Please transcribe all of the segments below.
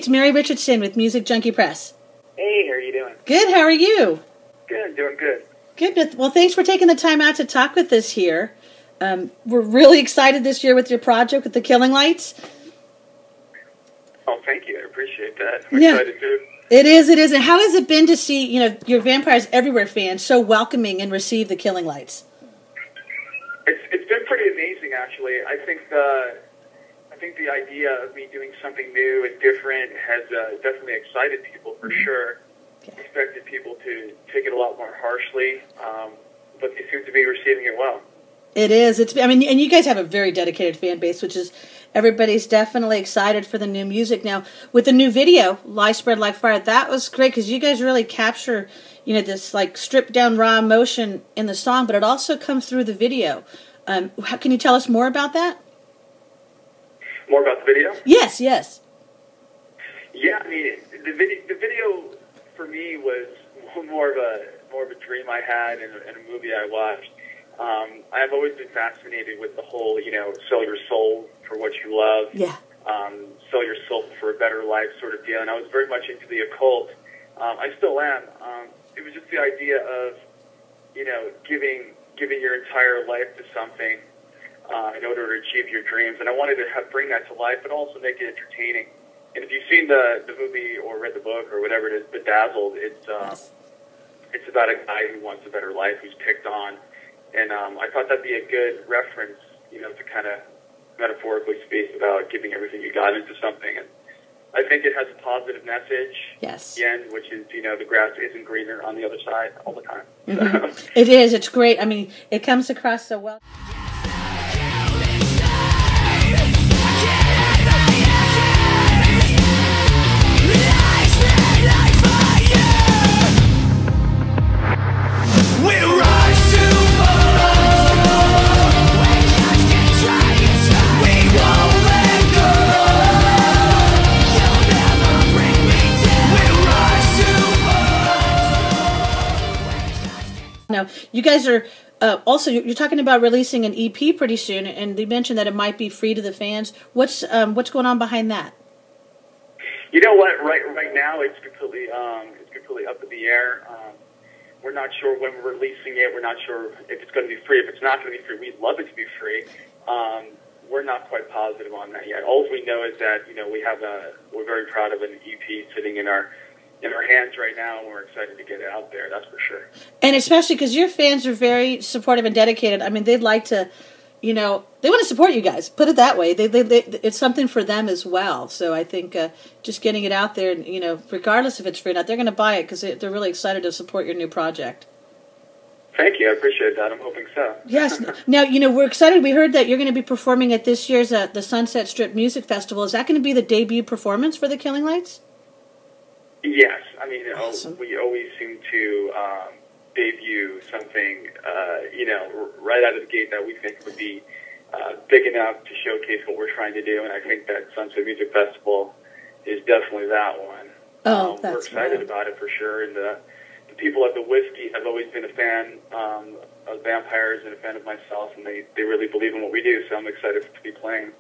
it's Mary Richardson with Music Junkie Press. Hey, how are you doing? Good, how are you? Good, doing good. Good. Well, thanks for taking the time out to talk with us here. We're really excited this year with your project with the Killing Lights. Oh, thank you. I appreciate that. I'm excited too. It is. And how has it been to see, your Vampires Everywhere fans so welcoming and receive the Killing Lights? It's been pretty amazing, actually. I think the idea of me doing something new and different has definitely excited people for sure. Okay. Expected people to take it a lot more harshly, but they seem to be receiving it well. It is. And you guys have a very dedicated fan base, which is everybody's definitely excited for the new music. Now, with the new video, Lie Spread Like Fire, that was great because you guys really capture, this like stripped down raw emotion in the song, but it also comes through the video. Can you tell us more about that? More about the video? Yes. Yeah, I mean, the video for me was more of a dream I had and a movie I watched. I've always been fascinated with the whole, sell your soul for what you love. Yeah. Sell your soul for a better life sort of deal. And I was very much into the occult. I still am. It was just the idea of, giving your entire life to something in order to achieve your dreams. And I wanted to bring that to life, but also make it entertaining. And if you've seen the movie or read the book or whatever it is, Bedazzled, it's about a guy who wants a better life, who's picked on. And I thought that'd be a good reference, to kind of metaphorically speak about giving everything you got into something. And I think it has a positive message. Yes. Again, which is, the grass isn't greener on the other side all the time. Mm-hmm. It is. It's great. I mean, it comes across so well. Now, you guys are also, you're talking about releasing an EP pretty soon, and they mentioned that it might be free to the fans. What's going on behind that? You know what? Right now, it's completely up in the air. We're not sure when we're releasing it. We're not sure if it's going to be free. If it's not going to be free, we'd love it to be free. We're not quite positive on that yet. All we know is that we're very proud of an EP sitting in our hands right now, and we're excited to get it out there, that's for sure. And especially because your fans are very supportive and dedicated. I mean, they'd like to, they want to support you guys, put it that way. It's something for them as well. So I think just getting it out there, regardless if it's free or not, they're going to buy it because they're really excited to support your new project. Thank you. I appreciate that. I'm hoping so. Yes. Now, we're excited. We heard that you're going to be performing at this year's the Sunset Strip Music Festival. Is that going to be the debut performance for the Killing Lights? Yes, I mean, awesome. We always seem to debut something, right out of the gate that we think would be big enough to showcase what we're trying to do, and I think that Sunset Music Festival is definitely that one. Oh, we're excited about it for sure, and the people at the Whiskey have always been a fan of Vampires and a fan of myself, and they really believe in what we do, so I'm excited to be playing.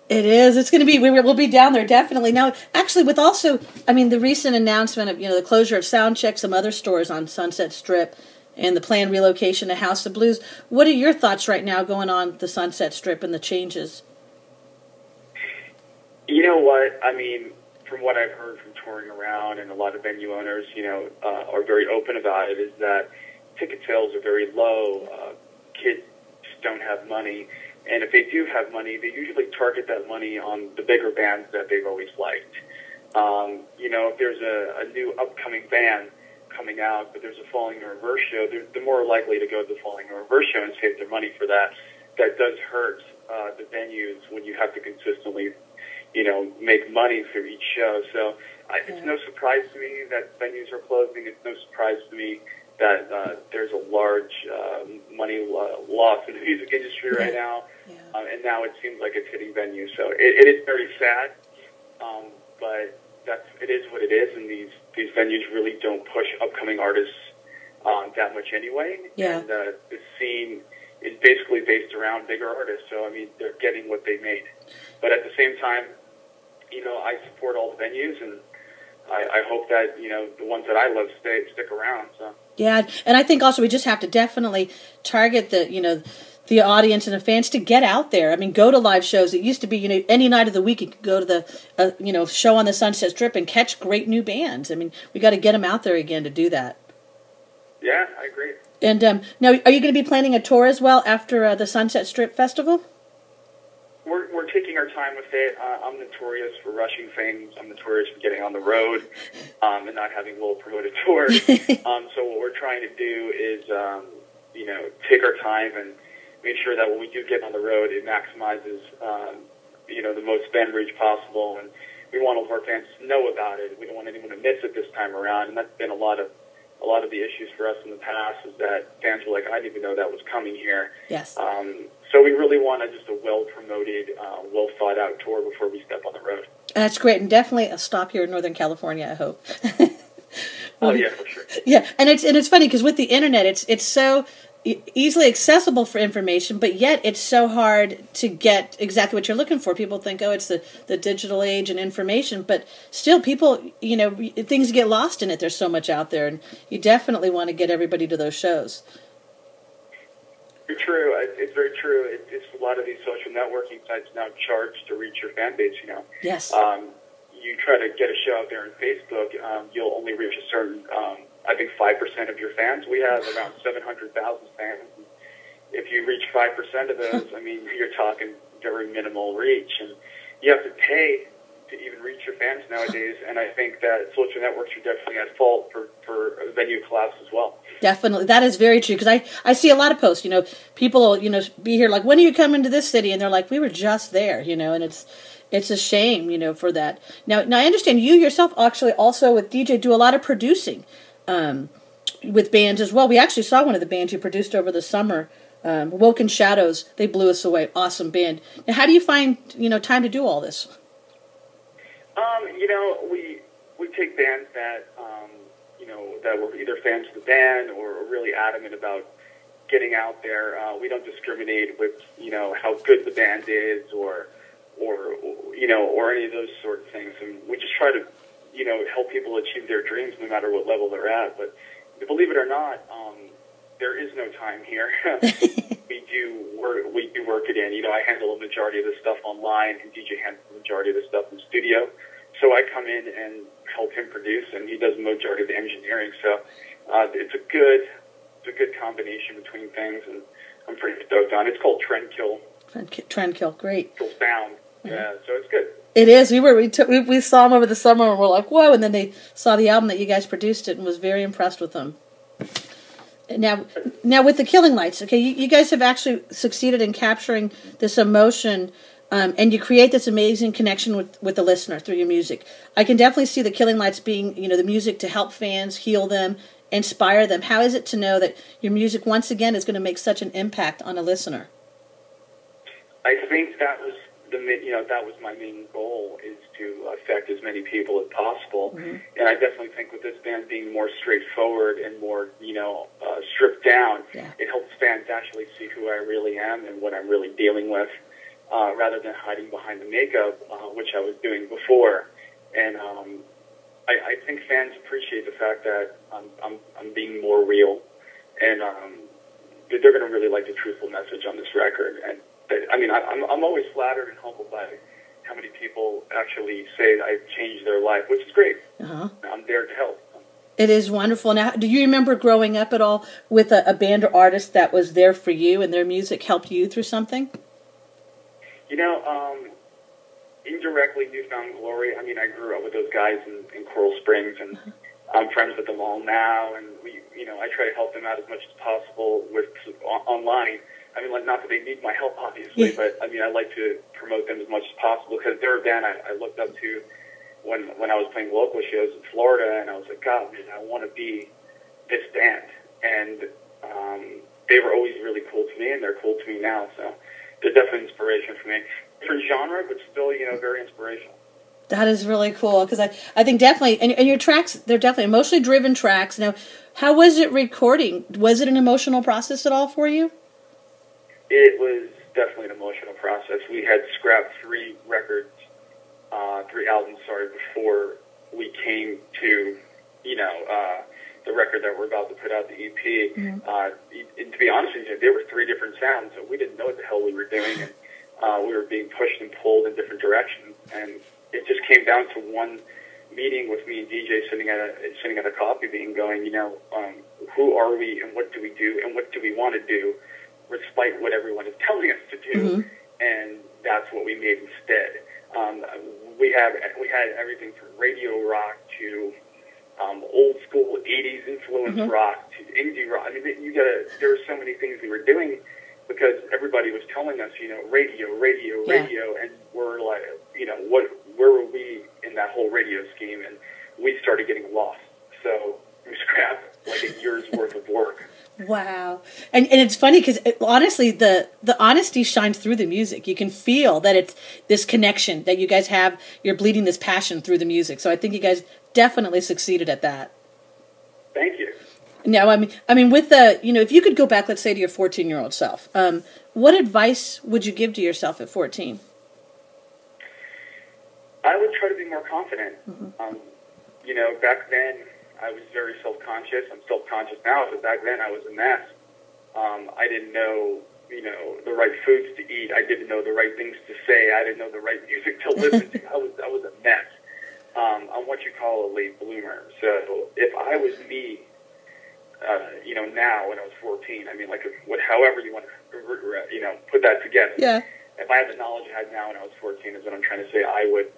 It is. It's going to be, we'll be down there, definitely. Now, actually, with also, the recent announcement of, the closure of Soundcheck, some other stores on Sunset Strip, and the planned relocation to House of Blues, what are your thoughts right now going on the Sunset Strip and the changes? You know what? From what I've heard from touring around, and a lot of venue owners, are very open about it, is that ticket sales are very low. Kids just don't have money. And if they do have money, they usually target that money on the bigger bands that they've always liked. If there's a new upcoming band coming out, but there's a Falling in Reverse show, they're more likely to go to the Falling in Reverse show and save their money for that. That does hurt the venues when you have to consistently, make money for each show. So it's no surprise to me that venues are closing. It's no surprise to me that there's a large money loss in the music industry right now. And now it seems like it's hitting venues. So it is very sad, but it is what it is, and these venues really don't push upcoming artists that much anyway. Yeah. And the scene is basically based around bigger artists, so they're getting what they made. But at the same time, I support all the venues, and I hope that, the ones that I love stick around. So. Yeah, and I think also we just have to definitely target the audience and the fans to get out there. I mean, go to live shows. It used to be, any night of the week you could go to the, show on the Sunset Strip and catch great new bands. I mean, we got to get them out there again to do that. Yeah, I agree. And now, are you going to be planning a tour as well after the Sunset Strip Festival? We're taking our time with it. I'm notorious for rushing things. I'm notorious for getting on the road and not having well-promoted tours. So what we're trying to do is, take our time and make sure that when we do get on the road, it maximizes, the most fan reach possible. And we want all of our fans to know about it. We don't want anyone to miss it this time around. And that's been a lot of the issues for us in the past, is that fans were like, I didn't even know that was coming here. Yes. So we really want just a well-promoted, well-thought-out tour before we step on the road. That's great, and definitely a stop here in Northern California, I hope. Oh yeah, for sure. Yeah, and it's funny because with the internet, it's so easily accessible for information, but yet it's so hard to get exactly what you're looking for. People think, oh, it's the digital age and information, but still people, things get lost in it. There's so much out there, and you definitely want to get everybody to those shows. True. It's very true. It's a lot of these social networking sites now charge to reach your fan base, Yes. You try to get a show out there on Facebook, you'll only reach a certain, I think 5% of your fans. We have around 700,000 fans. If you reach 5% of those, I mean, you're talking very minimal reach. And you have to pay to even reach your fans nowadays. And I think that social networks are definitely at fault for a venue collapse as well. Definitely. That is very true, because I see a lot of posts, people will, be here like, when are you coming to this city? And they're like, we were just there, and it's a shame, for that. Now I understand you yourself actually also with DJ do a lot of producing with bands as well. We actually saw one of the bands you produced over the summer, Woken Shadows. They blew us away. Awesome band. Now, how do you find, time to do all this? We take bands that, that were either fans of the band or really adamant about getting out there. We don't discriminate with, how good the band is or any of those sort of things. And we just try to, help people achieve their dreams no matter what level they're at. But believe it or not, there is no time here. We do work it in. I handle a majority of the stuff online, and DJ handles the majority of the stuff in the studio. So I come in and help him produce, and he does the majority of the engineering. So it's a good combination between things, and I'm pretty stoked on it. It's called Trendkill. Trendkill, great. Kill Sound. Yeah, so it's good. It is. We saw them over the summer, and we're like, whoa! And then they saw the album that you guys produced it, and was very impressed with them. Now with the Killing Lights, okay, you guys have actually succeeded in capturing this emotion. And you create this amazing connection with the listener through your music. I can definitely see the Killing Lights being, the music to help fans, heal them, inspire them. How is it to know that your music, once again, is going to make such an impact on a listener? I think that was that was my main goal, is to affect as many people as possible. Mm-hmm. And I definitely think with this band being more straightforward and more, stripped down, It helps fans actually see who I really am and what I'm really dealing with. Rather than hiding behind the makeup, which I was doing before. And I think fans appreciate the fact that I'm being more real, and they're going to really like the truthful message on this record. And I'm always flattered and humbled by how many people actually say I've changed their life, which is great. Uh-huh. I'm there to help. It is wonderful. Now, do you remember growing up at all with a band or artist that was there for you and their music helped you through something? Indirectly, New Found Glory. I grew up with those guys in Coral Springs, and I'm friends with them all now. And I try to help them out as much as possible with online. Not that they need my help, obviously, but I like to promote them as much as possible because they're a band I looked up to when I was playing local shows in Florida, and I was like, God, man, I want to be this band. And they were always really cool to me, and they're cool to me now. So they're definitely inspiration for me. Different genre, but still, very inspirational. That is really cool, because I think definitely, and your tracks, they're definitely emotionally driven tracks. Now, how was it recording? Was it an emotional process at all for you? It was definitely an emotional process. We had scrapped 3 records 3 albums, sorry, before we came to, the record that we're about to put out, the EP. Mm-hmm. And to be honest with you, there were 3 different sounds, so we didn't know what the hell we were doing, and we were being pushed and pulled in different directions. And it just came down to one meeting with me and DJ sitting at a coffee bean going, who are we and what do we do and what do we want to do, despite what everyone is telling us to do. Mm-hmm. And that's what we made instead. We had everything from radio rock to old school 80s influence mm-hmm. rock to indie rock. I mean, there were so many things we were doing because everybody was telling us, radio, and we're like, where were we in that whole radio scheme? And we started getting lost. So we scrapped like a year's worth of work. Wow. And it's funny because honestly, the honesty shines through the music. You can feel that it's this connection that you guys have. You're bleeding this passion through the music. So I think you guys definitely succeeded at that. Thank you. Now, I mean, with the, if you could go back, let's say, to your 14-year-old self, what advice would you give to yourself at 14? I would try to be more confident. Mm-hmm. Back then, I was very self-conscious. I'm self-conscious now, but back then I was a mess. I didn't know, the right foods to eat. I didn't know the right things to say. I didn't know the right music to listen to. I was a mess. I'm what you call a late bloomer. So if I was me, now when I was 14, I mean, however you want to, put that together. Yeah. If I had the knowledge I had now when I was 14 is what I'm trying to say, I would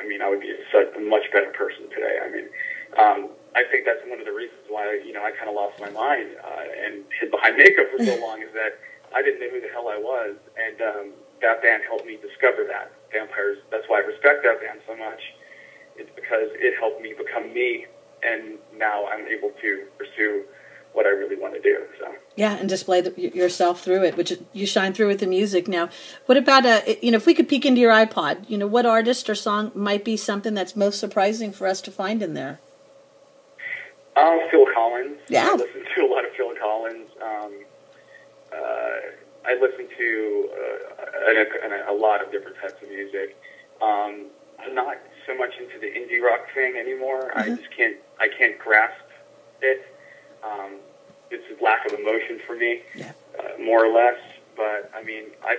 be a much better person today. I mean, I think that's one of the reasons why, I kind of lost my mind and hid behind makeup for so long is that I didn't know who the hell I was. And that band helped me discover that. Vampires, that's why I respect that band so much. It's because it helped me become me, and now I'm able to pursue what I really want to do. So yeah, and display yourself through it, which you shine through with the music. Now, what about if we could peek into your iPod, what artist or song might be something that's most surprising for us to find in there? Phil Collins. Yeah, I listen to a lot of Phil Collins. I listen to a lot of different types of music. I'm not so much into the indie rock thing anymore. Mm-hmm. I just can't grasp it. It's a lack of emotion for me, more or less. But I mean, I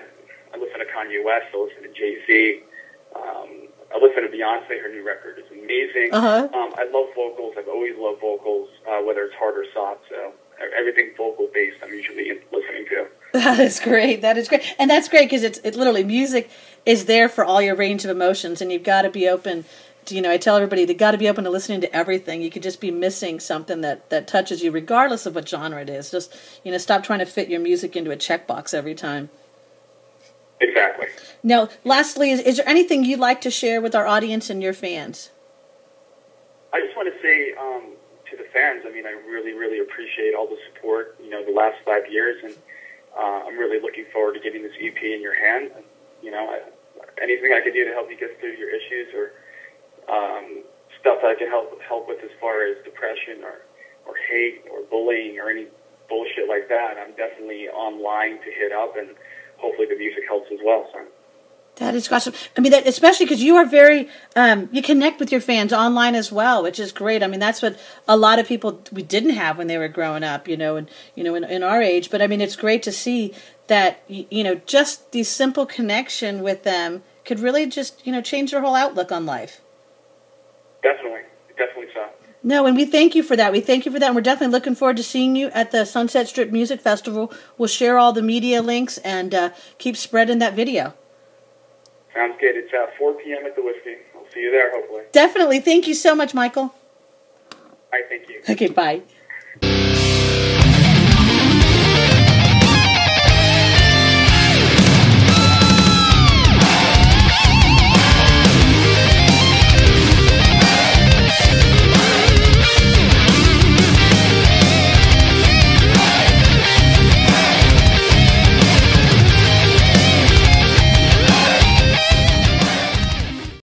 listen to Kanye West. I listen to Jay-Z. I listen to Beyonce. Her new record is amazing. Uh-huh. I love vocals. I've always loved vocals, whether it's hard or soft. So everything vocal based, I'm usually listening to. That is great. That is great, and that's great because it's literally music is there for all your range of emotions, and you've got to be open. I tell everybody they've got to be open to listening to everything. You could just be missing something that touches you, regardless of what genre it is. Just stop trying to fit your music into a checkbox every time. Exactly. Now, lastly, is there anything you'd like to share with our audience and your fans? I just want to say to the fans, I mean, I really, really appreciate all the support, the last 5 years, and I'm really looking forward to getting this EP in your hands. And, anything I can do to help you get through your issues or stuff that I can help with as far as depression or hate or bullying or any bullshit like that, I'm definitely online to hit up, and hopefully the music helps as well. So. That is awesome. I mean, that especially because you are very, you connect with your fans online as well, which is great. I mean, that's what a lot of people we didn't have when they were growing up, in our age. But I mean, it's great to see that, just the simple connection with them could really just, change their whole outlook on life. Definitely so. No, and we thank you for that. And we're definitely looking forward to seeing you at the Sunset Strip Music Festival. We'll share all the media links and keep spreading that video. Sounds good. It's 4 p.m. at the Whiskey. I'll see you there, hopefully. Definitely. Thank you so much, Michael. All right, thank you. Okay, bye.